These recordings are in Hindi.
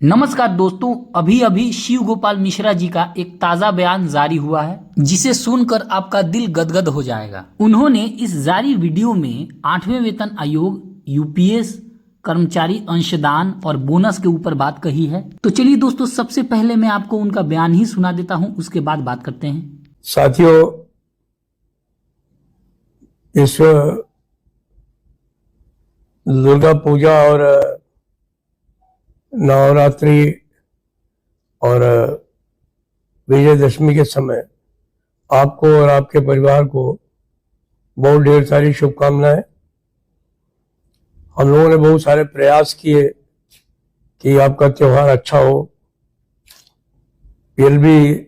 नमस्कार दोस्तों, अभी अभी शिव गोपाल मिश्रा जी का एक ताजा बयान जारी हुआ है जिसे सुनकर आपका दिल गदगद हो जाएगा। उन्होंने इस जारी वीडियो में 8वें वेतन आयोग, यूपीएस, कर्मचारी अंशदान और बोनस के ऊपर बात कही है। तो चलिए दोस्तों, सबसे पहले मैं आपको उनका बयान ही सुना देता हूं, उसके बाद बात करते हैं। साथियों, इस दुर्गा पूजा और नवरात्रि और विजयदशमी के समय आपको और आपके परिवार को बहुत ढेर सारी शुभकामनाएं। हम लोगों ने बहुत सारे प्रयास किए कि आपका त्योहार अच्छा हो। फिर भी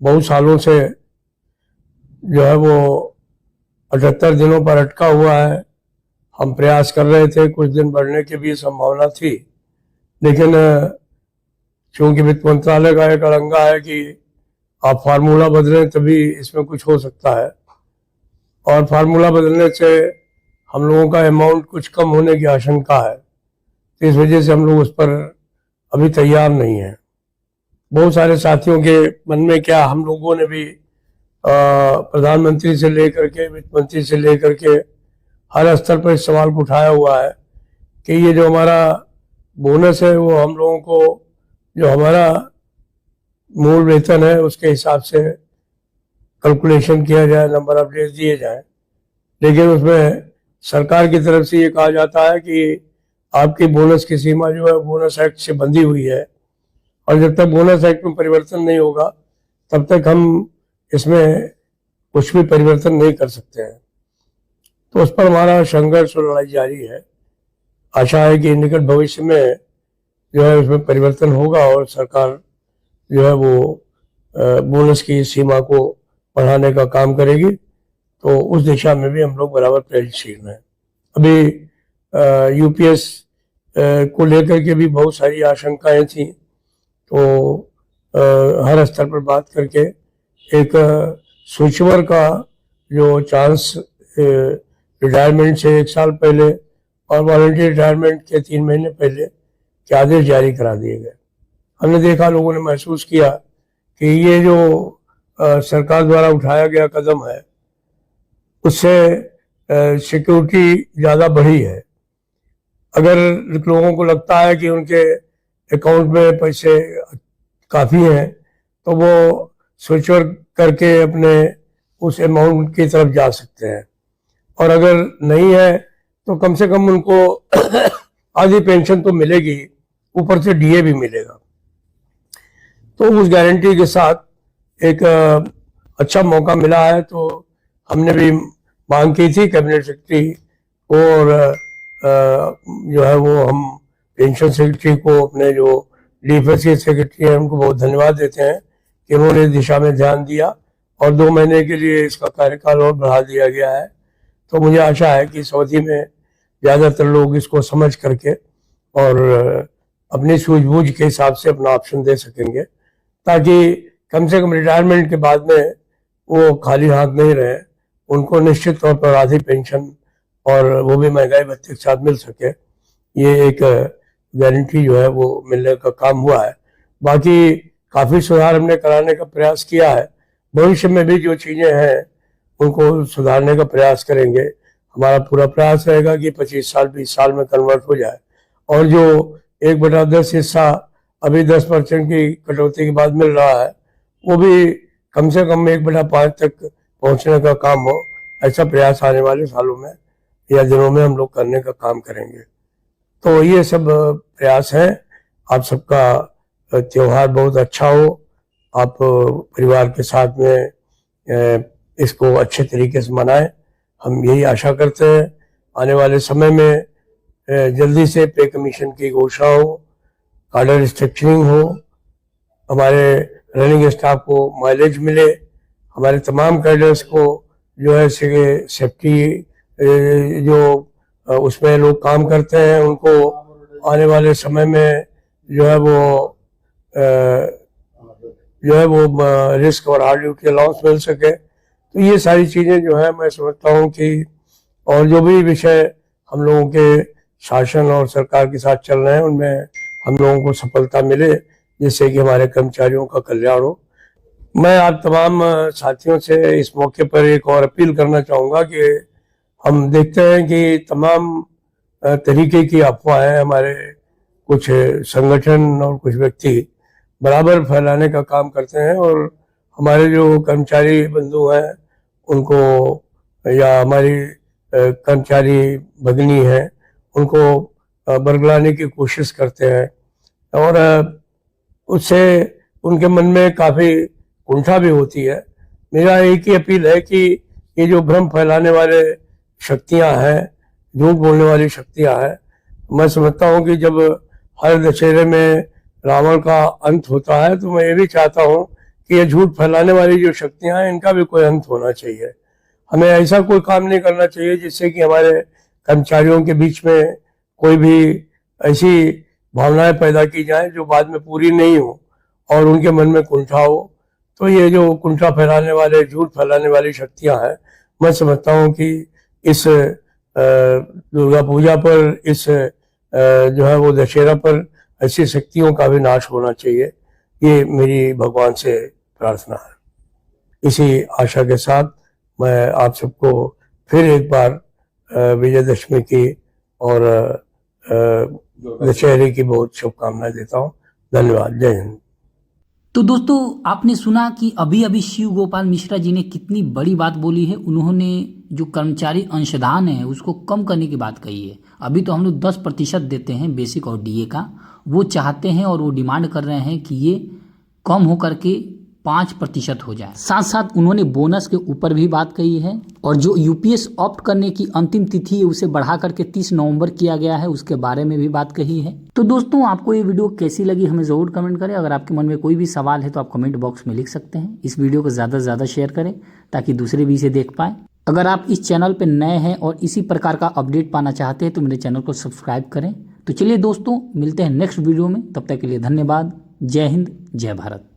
बहुत सालों से जो है वो 78 दिनों पर अटका हुआ है। हम प्रयास कर रहे थे, कुछ दिन बढ़ने की भी संभावना थी, लेकिन चूंकि वित्त मंत्रालय का एक अड़ंगा है कि आप फार्मूला बदलें तभी इसमें कुछ हो सकता है, और फार्मूला बदलने से हम लोगों का अमाउंट कुछ कम होने की आशंका है। तो इस वजह से हम लोग उस पर अभी तैयार नहीं हैं। बहुत सारे साथियों के मन में क्या, हम लोगों ने भी प्रधानमंत्री से लेकर के वित्त मंत्री से लेकर के हर स्तर पर इस सवाल को उठाया हुआ है कि ये जो हमारा बोनस है वो हम लोगों को जो हमारा मूल वेतन है उसके हिसाब से कैलकुलेशन किया जाए, नंबर ऑफ डेज दिए जाए। लेकिन उसमें सरकार की तरफ से ये कहा जाता है कि आपकी बोनस की सीमा जो है बोनस एक्ट से बंधी हुई है, और जब तक बोनस एक्ट में परिवर्तन नहीं होगा तब तक हम इसमें कुछ भी परिवर्तन नहीं कर सकते हैं। तो उस पर हमारा संघर्ष और लड़ाई जारी है। आशा है कि निकट भविष्य में जो है उसमें परिवर्तन होगा और सरकार जो है वो बोनस की सीमा को बढ़ाने का काम करेगी। तो उस दिशा में भी हम लोग बराबर प्रयत्नशील हैं। अभी यूपीएस को लेकर के भी बहुत सारी आशंकाएं थी, तो हर स्तर पर बात करके एक स्विचओवर का जो चांस रिटायरमेंट से 1 साल पहले और वॉलंटियर रिटायरमेंट के 3 महीने पहले के आदेश जारी करा दिए गए। हमने देखा, लोगों ने महसूस किया कि ये जो सरकार द्वारा उठाया गया कदम है उससे सिक्योरिटी ज़्यादा बढ़ी है। अगर लोगों को लगता है कि उनके अकाउंट में पैसे काफ़ी हैं तो वो स्विच ओवर करके अपने उस अमाउंट की तरफ जा सकते हैं, और अगर नहीं है तो कम से कम उनको आधी पेंशन तो मिलेगी, ऊपर से डीए भी मिलेगा। तो उस गारंटी के साथ एक अच्छा मौका मिला है। तो हमने भी मांग की थी कैबिनेट सेक्रेटरी को, और जो है वो हम पेंशन सेक्रेटरी को, अपने जो डीएफएस के सेक्रेटरी हैं उनको बहुत धन्यवाद देते हैं कि उन्होंने इस दिशा में ध्यान दिया और 2 महीने के लिए इसका कार्यकाल और बढ़ा दिया गया है। तो मुझे आशा है कि इस अवधि में ज़्यादातर लोग इसको समझ करके और अपनी सूझबूझ के हिसाब से अपना ऑप्शन दे सकेंगे, ताकि कम से कम रिटायरमेंट के बाद में वो खाली हाथ नहीं रहे, उनको निश्चित तौर पर आधी पेंशन और वो भी महंगाई भत्ते के साथ मिल सके। ये एक गारंटी जो है वो मिलने का काम हुआ है। बाकी काफ़ी सुधार हमने कराने का प्रयास किया है। भविष्य में भी जो चीज़ें हैं उनको सुधारने का प्रयास करेंगे। हमारा पूरा प्रयास रहेगा कि 25 साल 20 साल में कन्वर्ट हो जाए, और जो 1/10 हिस्सा अभी 10% की कटौती के बाद मिल रहा है वो भी कम से कम 1/5 तक पहुंचने का काम हो। ऐसा प्रयास आने वाले सालों में या दिनों में हम लोग करने का काम करेंगे। तो ये सब प्रयास हैं। आप सबका त्योहार बहुत अच्छा हो, आप परिवार के साथ में इसको अच्छे तरीके से मनाएं, हम यही आशा करते हैं। आने वाले समय में जल्दी से पे कमीशन की घोषणा हो, कार्डर स्ट्रक्चरिंग हो, हमारे रनिंग स्टाफ को माइलेज मिले, हमारे तमाम कैडर्स को जो है सेफ्टी जो उसमें लोग काम करते हैं उनको आने वाले समय में जो है वो रिस्क और हार्ड ड्यूटी अलाउंस मिल सके। तो ये सारी चीज़ें जो है मैं समझता हूँ कि, और जो भी विषय हम लोगों के शासन और सरकार के साथ चल रहे हैं उनमें हम लोगों को सफलता मिले, जिससे कि हमारे कर्मचारियों का कल्याण हो। मैं आप तमाम साथियों से इस मौके पर एक और अपील करना चाहूँगा कि हम देखते हैं कि तमाम तरीके की अफवाहें हमारे कुछ संगठन और कुछ व्यक्ति बराबर फैलाने का काम करते हैं, और हमारे जो कर्मचारी बंधु हैं उनको, या हमारी कर्मचारी भगिनी हैं, उनको बरगलाने की कोशिश करते हैं, और उससे उनके मन में काफ़ी कुंठा भी होती है। मेरा एक ही अपील है कि ये जो भ्रम फैलाने वाले शक्तियां हैं, झूठ बोलने वाली शक्तियां हैं, मैं समझता हूँ कि जब हर दशहरे में रावण का अंत होता है, तो मैं ये भी चाहता हूँ कि ये झूठ फैलाने वाली जो शक्तियां हैं, इनका भी कोई अंत होना चाहिए। हमें ऐसा कोई काम नहीं करना चाहिए जिससे कि हमारे कर्मचारियों के बीच में कोई भी ऐसी भावनाएं पैदा की जाएं जो बाद में पूरी नहीं हो और उनके मन में कुंठा हो। तो ये जो कुंठा फैलाने वाले, झूठ फैलाने वाली शक्तियां हैं, मैं समझता हूँ कि इस दुर्गा पूजा पर, इस जो है वो दशहरा पर ऐसी शक्तियों का भी नाश होना चाहिए। ये मेरी भगवान से प्रार्थना है। इसी आशा के साथ मैं आप सबको फिर एक बार विजयदशमी की और दशहरे की बहुत शुभकामनाएं देता हूँ। धन्यवाद। जय हिंद। तो दोस्तों, आपने सुना कि अभी अभी शिव गोपाल मिश्रा जी ने कितनी बड़ी बात बोली है। उन्होंने जो कर्मचारी अंशदान है उसको कम करने की बात कही है। अभी तो हम लोग 10% देते हैं बेसिक और डीए का, वो चाहते हैं और वो डिमांड कर रहे हैं कि ये कम हो करके 5% हो जाए। साथ साथ उन्होंने बोनस के ऊपर भी बात कही है, और जो यूपीएस ऑप्ट करने की अंतिम तिथि है उसे बढ़ा करके 30 नवंबर किया गया है, उसके बारे में भी बात कही है। तो दोस्तों, आपको ये वीडियो कैसी लगी हमें ज़रूर कमेंट करें। अगर आपके मन में कोई भी सवाल है तो आप कमेंट बॉक्स में लिख सकते हैं। इस वीडियो को ज़्यादा से ज़्यादा शेयर करें ताकि दूसरे भी इसे देख पाएँ। अगर आप इस चैनल पर नए हैं और इसी प्रकार का अपडेट पाना चाहते हैं तो मेरे चैनल को सब्सक्राइब करें। तो चलिए दोस्तों, मिलते हैं नेक्स्ट वीडियो में। तब तक के लिए धन्यवाद। जय हिंद, जय भारत।